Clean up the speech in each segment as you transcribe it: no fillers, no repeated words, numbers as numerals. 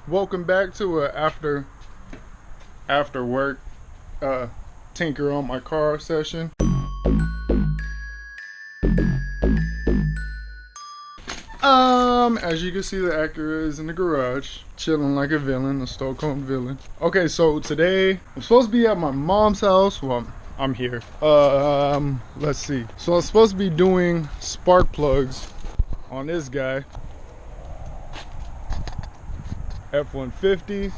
Welcome back to a after work tinker on my car session. As you can see, the Acura is in the garage, chilling like a villain, a Stockholm villain. Okay, so today I'm supposed to be at my mom's house. Well, I'm here. Let's see. So I'm supposed to be doing spark plugs on this guy, F-150.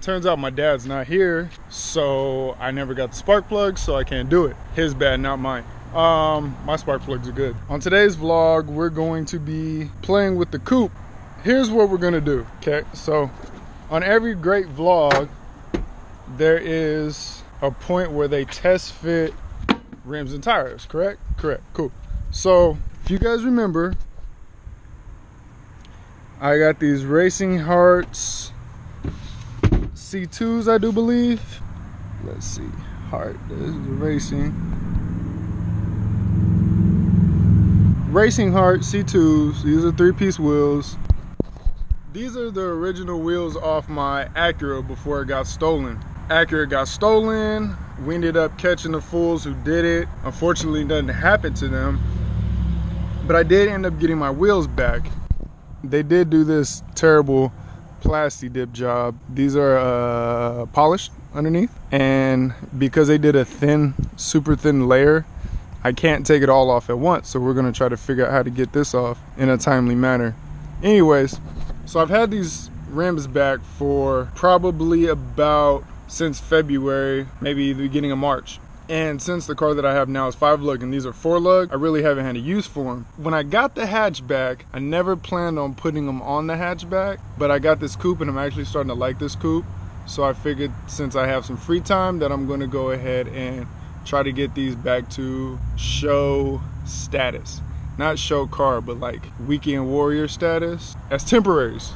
Turns out my dad's not here, so I never got the spark plugs, so I can't do it. His bad, not mine. My spark plugs are good. On today's vlog, we're going to be playing with the coupe. Here's what we're gonna do, okay? So on every great vlog, there is a point where they test fit rims and tires, correct? Correct, cool. So if you guys remember, I got these Racing Harts C2s, I do believe. Let's see, Hart, this is Racing Hart C2s. These are 3-piece wheels. These are the original wheels off my Acura before it got stolen. Acura got stolen. We ended up catching the fools who did it. Unfortunately, nothing happened to them, but I did end up getting my wheels back. They did do this terrible Plasti-dip job. These are polished underneath, and because they did a thin, super thin layer, I can't take it all off at once, so we're gonna try to figure out how to get this off in a timely manner. Anyways, so I've had these rims back for probably about since February, maybe the beginning of March. And since the car that I have now is 5-lug and these are 4-lug, I really haven't had a use for them. When I got the hatchback, I never planned on putting them on the hatchback, but I got this coupe and I'm actually starting to like this coupe. So I figured since I have some free time that I'm gonna go ahead and try to get these back to show status. Not show car, but like weekend warrior status as temporaries.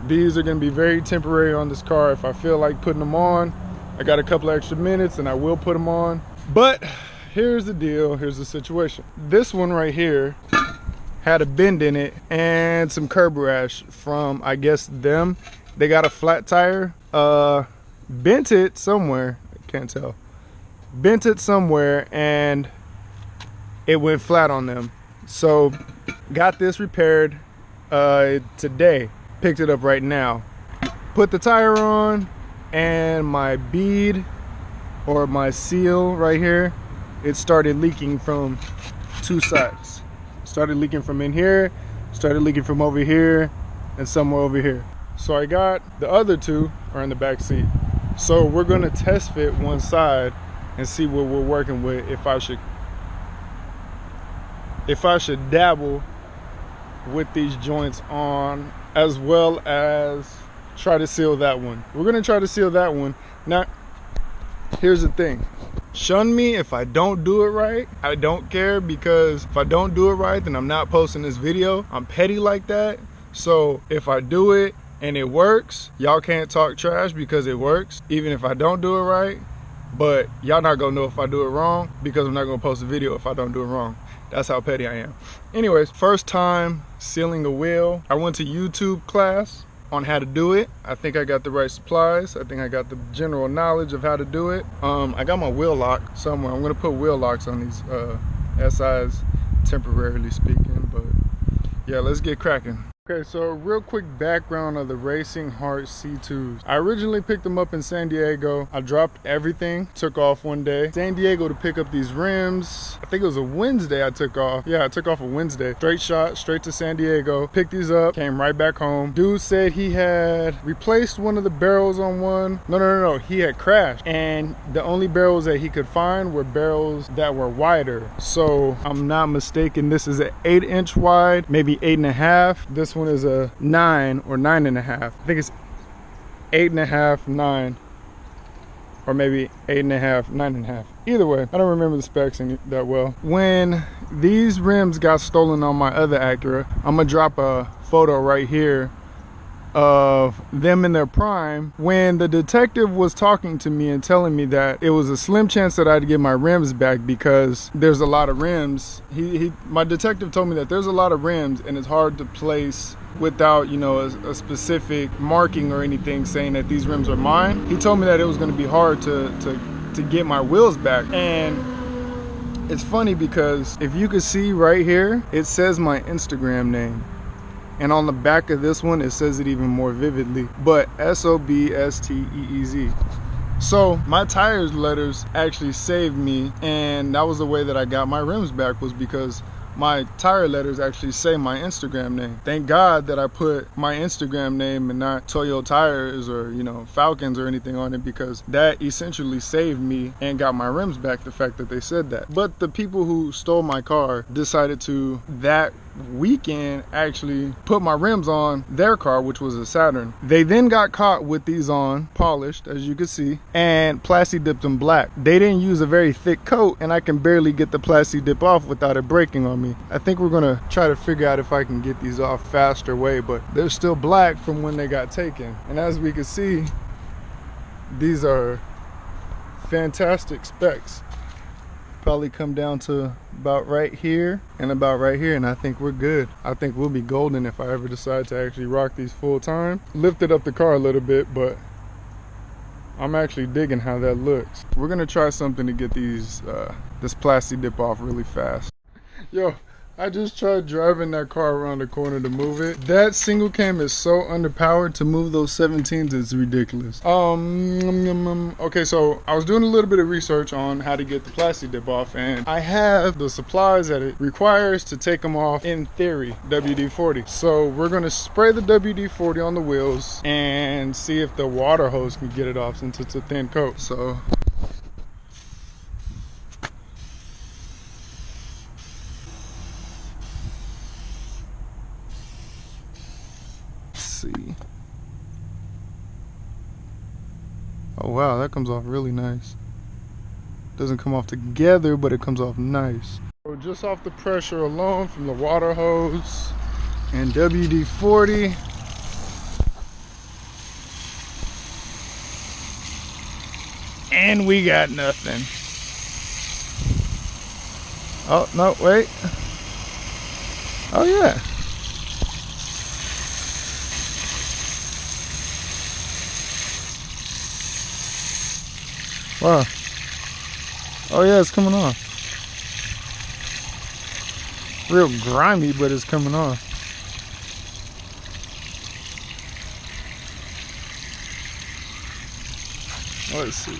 These are gonna be very temporary on this car. If I feel like putting them on, I got a couple extra minutes and I will put them on. But here's the deal, here's the situation. This one right here had a bend in it and some curb rash from, I guess, them. They got a flat tire, bent it somewhere, I can't tell. Bent it somewhere and it went flat on them. So got this repaired today. Picked it up right now. Put the tire on, and my bead or my seal right here, it started leaking from two sides. Started leaking from in here, started leaking from over here, and somewhere over here. So I got the other two are in the back seat. So we're gonna test fit one side and see what we're working with, if I should dabble with these joints on, as well as try to seal that one. We're gonna try to seal that one. Now, here's the thing. Shun me if I don't do it right. I don't care, because if I don't do it right, then I'm not posting this video. I'm petty like that. So if I do it and it works, y'all can't talk trash because it works, even if I don't do it right. But y'all not gonna know if I do it wrong, because I'm not gonna post a video if I don't do it wrong. That's how petty I am. Anyways, first time sealing a wheel. I went to YouTube class on how to do it. I think I got the right supplies. I think I got the general knowledge of how to do it. I got my wheel lock somewhere. I'm gonna put wheel locks on these SIs, temporarily speaking, but yeah, let's get cracking. Okay, so real quick background of the Racing Harts C2s. I originally picked them up in San Diego. I dropped everything, took off one day. San Diego to pick up these rims. I think it was a Wednesday I took off. Yeah, I took off a Wednesday. Straight shot, straight to San Diego. Picked these up, came right back home. Dude said he had replaced one of the barrels on one. No, he had crashed. And the only barrels that he could find were barrels that were wider. So I'm not mistaken, this is an 8-inch wide, maybe 8.5. This one is a 9 or 9.5. I think it's 8.5, 9, or maybe 8.5, 9.5. Either way, I don't remember the specs that well. When these rims got stolen on my other Acura, I'm gonna drop a photo right here of them in their prime. When the detective was talking to me and telling me that it was a slim chance that I'd get my rims back because there's a lot of rims, my detective told me that there's a lot of rims and it's hard to place without, you know, a specific marking or anything saying that these rims are mine. He told me that it was going to be hard to get my wheels back. And it's funny because if you could see right here, it says my Instagram name. And on the back of this one, it says it even more vividly, but Sobsteez. So my tires letters actually saved me, and that was the way that I got my rims back, was because my tire letters actually say my Instagram name. Thank God that I put my Instagram name and not Toyo Tires or, you know, Falcons or anything on it, because that essentially saved me and got my rims back, the fact that they said that. But the people who stole my car decided to, that weekend, actually put my rims on their car, which was a Saturn. They then got caught with these on, polished, as you can see, and Plasti-dipped them black. They didn't use a very thick coat, and I can barely get the Plasti-dip off without it breaking on me. I think we're gonna try to figure out if I can get these off faster way, but they're still black from when they got taken. And as we can see, these are fantastic specs. Probably come down to about right here and about right here, and I think we're good. I think we'll be golden if I ever decide to actually rock these full time. Lifted up the car a little bit, but I'm actually digging how that looks. We're gonna try something to get these this Plasti-dip off really fast. Yo, I just tried driving that car around the corner to move it. That single cam is so underpowered to move those 17s, it's ridiculous. Okay, so I was doing a little bit of research on how to get the Plasti-dip off, and I have the supplies that it requires to take them off, in theory, WD-40. So we're gonna spray the WD-40 on the wheels and see if the water hose can get it off, since it's a thin coat. So see. Oh wow, that comes off really nice. Doesn't come off together, but it comes off nice. So just off the pressure alone from the water hose and WD-40, and we got nothing. Oh no, wait. Oh yeah. Wow. Oh yeah, it's coming off. Real grimy, but it's coming off. Let's see.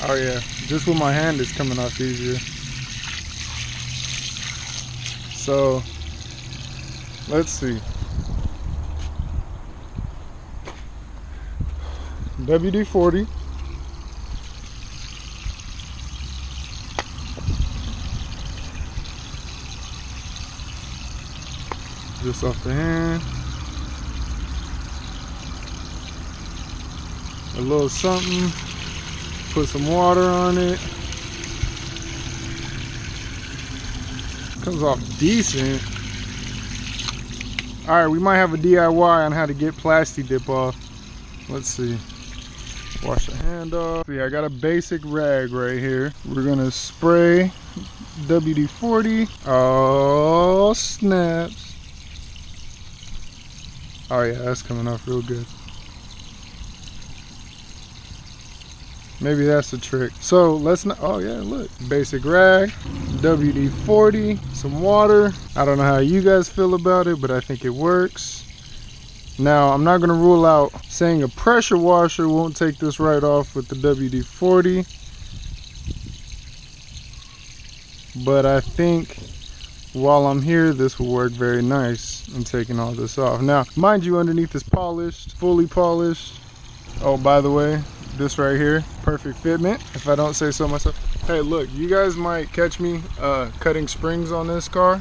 Oh yeah, just with my hand it's coming off easier. So let's see. WD-40. Just off the hand. A little something. Put some water on it. Comes off decent. All right, we might have a DIY on how to get Plasti-dip off. Let's see. Wash the hand off. See, I got a basic rag right here. We're gonna spray WD-40. Oh, snaps. Oh yeah, that's coming off real good. Maybe that's the trick. So let's not, oh yeah, look. Basic rag, WD-40, some water. I don't know how you guys feel about it, but I think it works. Now, I'm not gonna rule out saying a pressure washer won't take this right off with the WD-40. But I think while I'm here, this will work very nice in taking all this off. Now, mind you, underneath is polished, fully polished. Oh, by the way, this right here, perfect fitment, if I don't say so myself. Hey, look, you guys might catch me cutting springs on this car,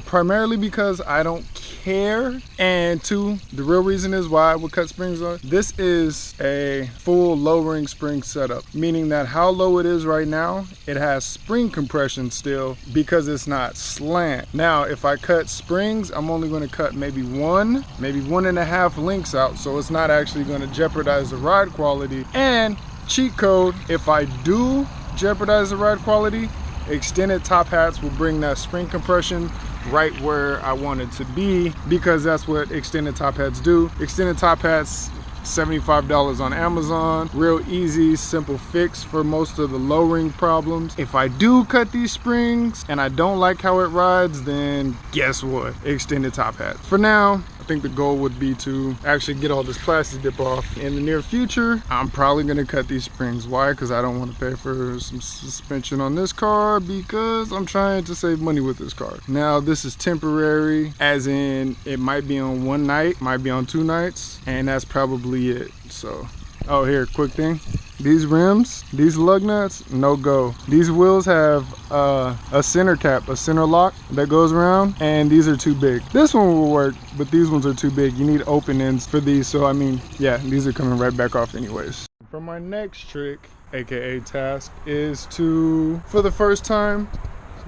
primarily because I don't care, and two, the real reason is why I would cut springs on. This is a full lowering spring setup, meaning that how low it is right now, it has spring compression still because it's not slant. Now, if I cut springs, I'm only going to cut maybe 1.5 links out, so it's not actually going to jeopardize the ride quality. And cheat code, if I do jeopardize the ride quality, extended top hats will bring that spring compression right where I want it to be, because that's what extended top hats do. Extended top hats, $75 on Amazon. Real easy, simple fix for most of the lowering problems. If I do cut these springs and I don't like how it rides, then guess what? Extended top hat. For now, I think the goal would be to actually get all this Plasti-dip off. In the near future, I'm probably gonna cut these springs. Why? Because I don't want to pay for some suspension on this car, because I'm trying to save money with this car. Now, this is temporary, as in it might be on one night, might be on 2 nights, and that's probably it. So, oh, here, quick thing. These rims, these lug nuts, no go. These wheels have a center cap, a center lock that goes around, and these are too big. This one will work, but these ones are too big. You need open ends for these, so I mean, yeah, these are coming right back off anyways. For my next trick, aka task, is to, for the first time,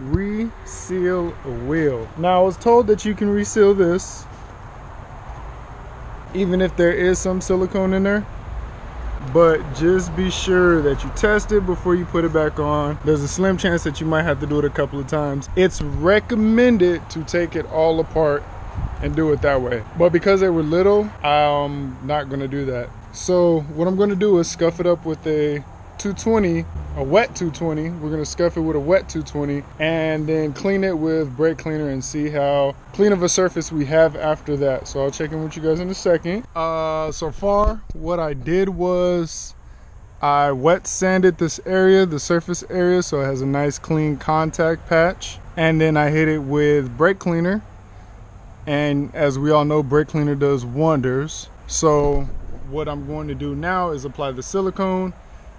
reseal a wheel. Now, I was told that you can reseal this even if there is some silicone in there, but just be sure that you test it before you put it back on. There's a slim chance that you might have to do it a couple of times. It's recommended to take it all apart and do it that way, but because they were little, I'm not gonna do that. So what I'm gonna do is scuff it up with a 220, a wet 220. We're gonna scuff it with a wet 220 and then clean it with brake cleaner and see how clean of a surface we have after that. So I'll check in with you guys in a second. So far what I did was I wet sanded this area, the surface area, so it has a nice clean contact patch, and then I hit it with brake cleaner, and as we all know, brake cleaner does wonders. So what I'm going to do now is apply the silicone,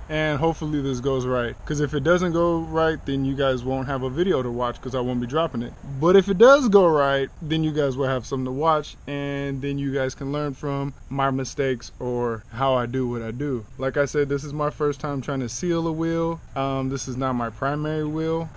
and hopefully this goes right, because if it doesn't go right, then you guys won't have a video to watch because I won't be dropping it. But if it does go right, then you guys will have something to watch, and then you guys can learn from my mistakes or how I do what I do. Like I said, this is my first time trying to seal a wheel. This is not my primary wheel,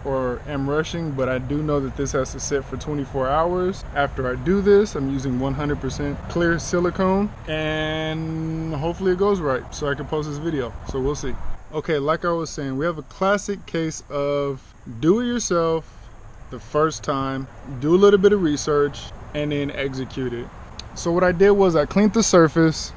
or am rushing, but I do know that this has to sit for 24 hours. After I do this, I'm using 100% clear silicone, and hopefully it goes right so I can post this video. So we'll see. Okay, like I was saying, we have a classic case of do it yourself the first time, do a little bit of research, and then execute it. So what I did was I cleaned the surface,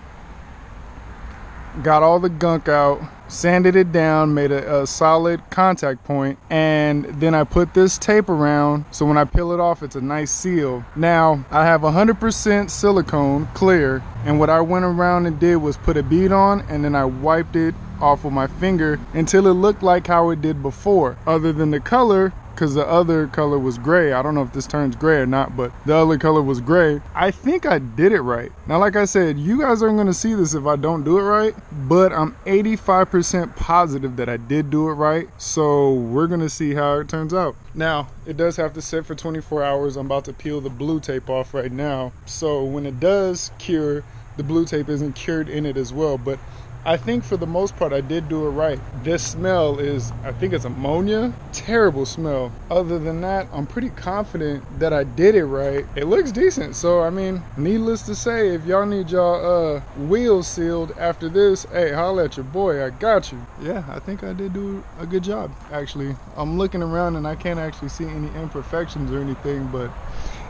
got all the gunk out, sanded it down, made a solid contact point, and then I put this tape around so when I peel it off, it's a nice seal. Now, I have 100% silicone clear, and what I went around and did was put a bead on, and then I wiped it off with my finger until it looked like how it did before, other than the color, because the other color was gray. I don't know if this turns gray or not, but the other color was gray. I think I did it right. Now, like I said, you guys aren't gonna see this if I don't do it right, but I'm 85% positive that I did do it right. So we're gonna see how it turns out. Now, it does have to sit for 24 hours. I'm about to peel the blue tape off right now. So when it does cure, the blue tape isn't cured in it as well, but I think for the most part I did do it right. This smell is, I think it's ammonia. Terrible smell. Other than that, I'm pretty confident that I did it right. It looks decent. So I mean, needless to say, if y'all need y'all wheels sealed after this, hey, holla at your boy, I got you. Yeah, I think I did do a good job. Actually, I'm looking around and I can't actually see any imperfections or anything, but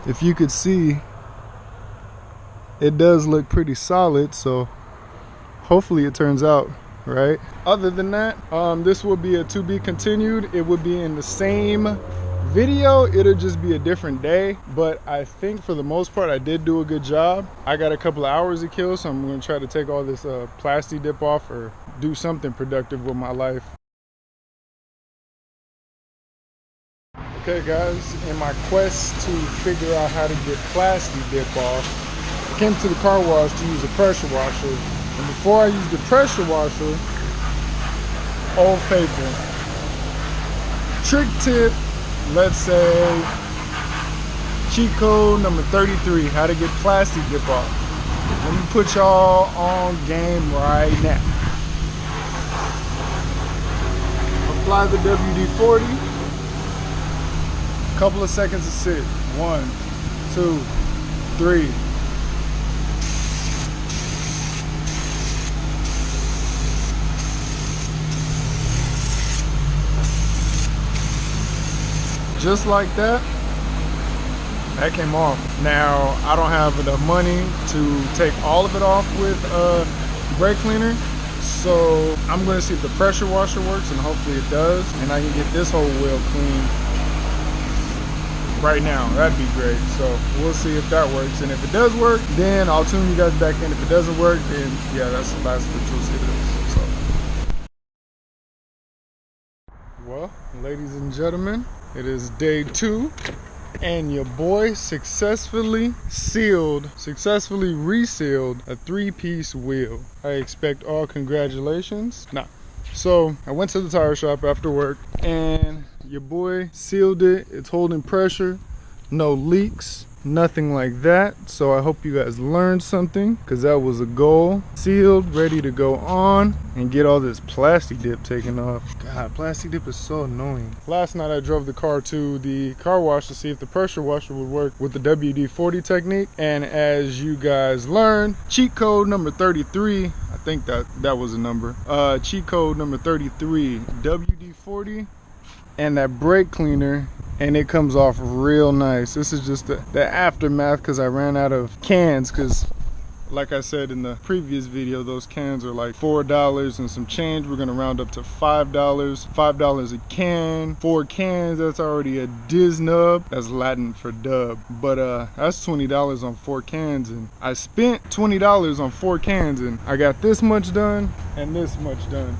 if you could see, it does look pretty solid. So hopefully it turns out right. Other than that, this will be a to be continued. It would be in the same video, it'll just be a different day, but I think for the most part I did do a good job. I got a couple of hours to kill, so I'm going to try to take all this Plasti-dip off or do something productive with my life. Okay guys, in my quest to figure out how to get Plasti-dip off, I came to the car wash to use a pressure washer. And before I use the pressure washer, Old Faithful. Trick tip, let's say Cheat code number 33, how to get Plasti-dip off. Let me put y'all on game right now. Apply the WD-40. Couple of seconds to sit. 1, 2, 3. Just like that, that came off. Now, I don't have enough money to take all of it off with a brake cleaner, so I'm gonna see if the pressure washer works, and hopefully it does, and I can get this whole wheel clean right now. That'd be great. So we'll see if that works, and if it does work, then I'll tune you guys back in. If it doesn't work, then yeah, that's the last that you'll see this. So, well, ladies and gentlemen, it is day 2, and your boy successfully resealed a 3-piece wheel. I expect all congratulations. Nah. So I went to the tire shop after work, and your boy sealed it. It's holding pressure, no leaks, nothing like that. So I hope you guys learned something, because that was a goal. Sealed, ready to go on and get all this Plasti-dip taken off. God, Plasti-dip is so annoying. Last night I drove the car to the car wash to see if the pressure washer would work with the WD-40 technique, and as you guys learned, cheat code number 33, I think that was a number, cheat code number 33, WD-40 and that brake cleaner, and it comes off real nice. This is just the aftermath, because I ran out of cans, because like I said in the previous video, those cans are like $4 and some change. We're gonna round up to $5. $5 a can. 4 cans, that's already a diznub. That's Latin for dub. But that's $20 on 4 cans, and I spent $20 on 4 cans, and I got this much done and this much done.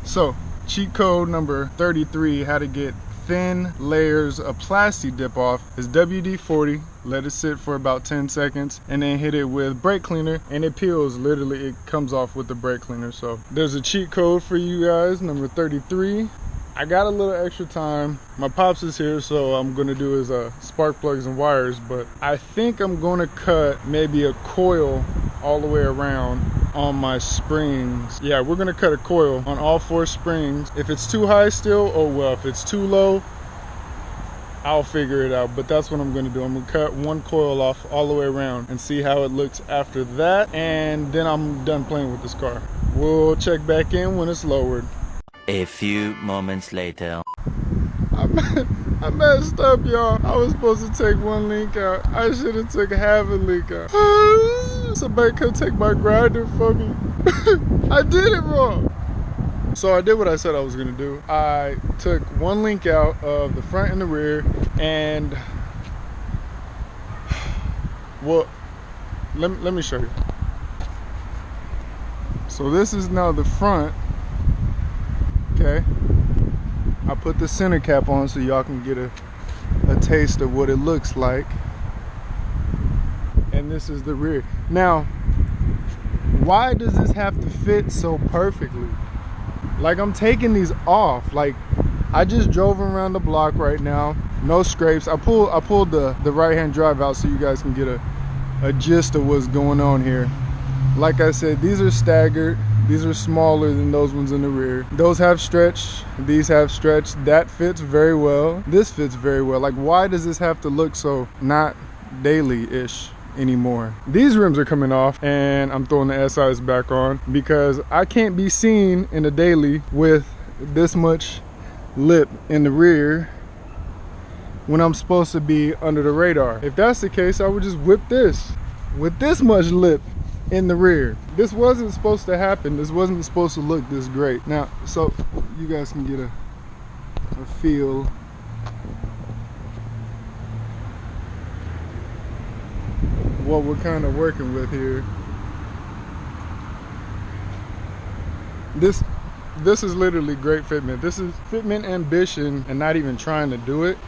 So cheat code number 33, how to get thin layers of Plasti-dip off, is WD-40. Let it sit for about 10 seconds and then hit it with brake cleaner, and it peels. Literally, it comes off with the brake cleaner. So there's a cheat code for you guys, number 33. I got a little extra time. My pops is here, so I'm gonna do his spark plugs and wires, but I think I'm gonna cut maybe a coil all the way around on my springs. Yeah, we're gonna cut a coil on all 4 springs. If it's too high still, oh well. If it's too low, I'll figure it out. But that's what I'm gonna do. I'm gonna cut 1 coil off all the way around and see how it looks after that, and then I'm done playing with this car. We'll check back in when it's lowered. A few moments later. I messed up, y'all. I was supposed to take 1 link out. I should have took half a link out. Somebody come take my grinder for me. I did it wrong. So I did what I said I was gonna do. I took 1 link out of the front and the rear, and well, let me show you. So this is now the front. Okay, I put the center cap on so y'all can get a taste of what it looks like. And this is the rear. Now, why does this have to fit so perfectly? Like, I'm taking these off. Like, I just drove around the block right now, no scrapes. I pulled the right-hand drive out so you guys can get a gist of what's going on here. Like I said, these are staggered. These are smaller than those ones in the rear. Those have stretch, these have stretch. That fits very well. This fits very well. Like, why does this have to look so not daily-ish anymore? These rims are coming off, and I'm throwing the SIs back on because I can't be seen in a daily with this much lip in the rear when I'm supposed to be under the radar. If that's the case, I would just whip this with this much lip in the rear. This wasn't supposed to happen. This wasn't supposed to look this great. Now, so you guys can get a feel. What we're kind of working with here. This is literally great fitment. This is fitment ambition and not even trying to do it.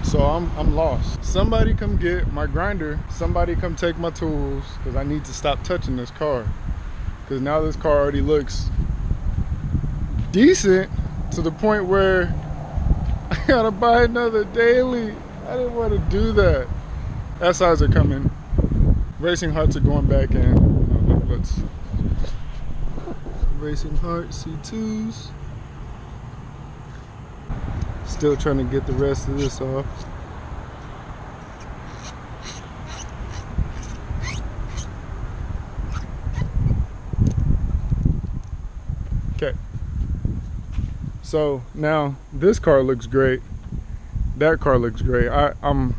So I'm lost. Somebody come get my grinder. Somebody come take my tools, because I need to stop touching this car. Because now this car already looks decent to the point where I gotta buy another daily. I didn't want to do that. SIs are coming. Racing Harts are going back in. Let's Racing Harts C2s. Still trying to get the rest of this off. Okay. So now this car looks great. That car looks great. I'm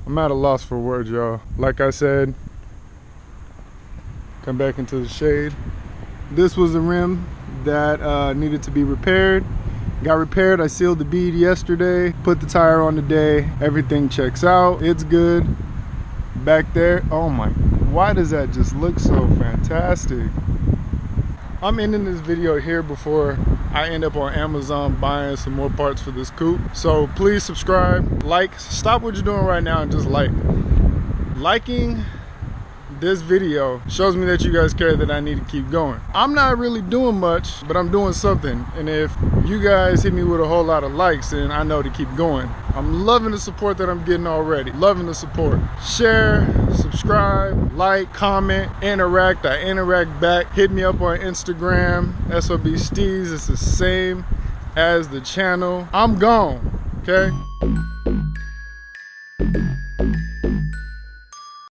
at a loss for words, y'all. Like I said, come back into the shade. This was the rim that needed to be repaired. Got repaired. I sealed the bead yesterday, put the tire on today. Everything checks out. It's good. Back there, oh my, why does that just look so fantastic? I'm ending this video here before I end up on Amazon buying some more parts for this coupe. So please subscribe, like, stop what you're doing right now and just like. Liking this video shows me that you guys care that I need to keep going. I'm not really doing much, but I'm doing something. And if you guys hit me with a whole lot of likes, then I know to keep going. I'm loving the support that I'm getting already. Loving the support. Share, subscribe, like, comment, interact. I interact back. Hit me up on Instagram, SOB Steez. It's the same as the channel. I'm gone, okay?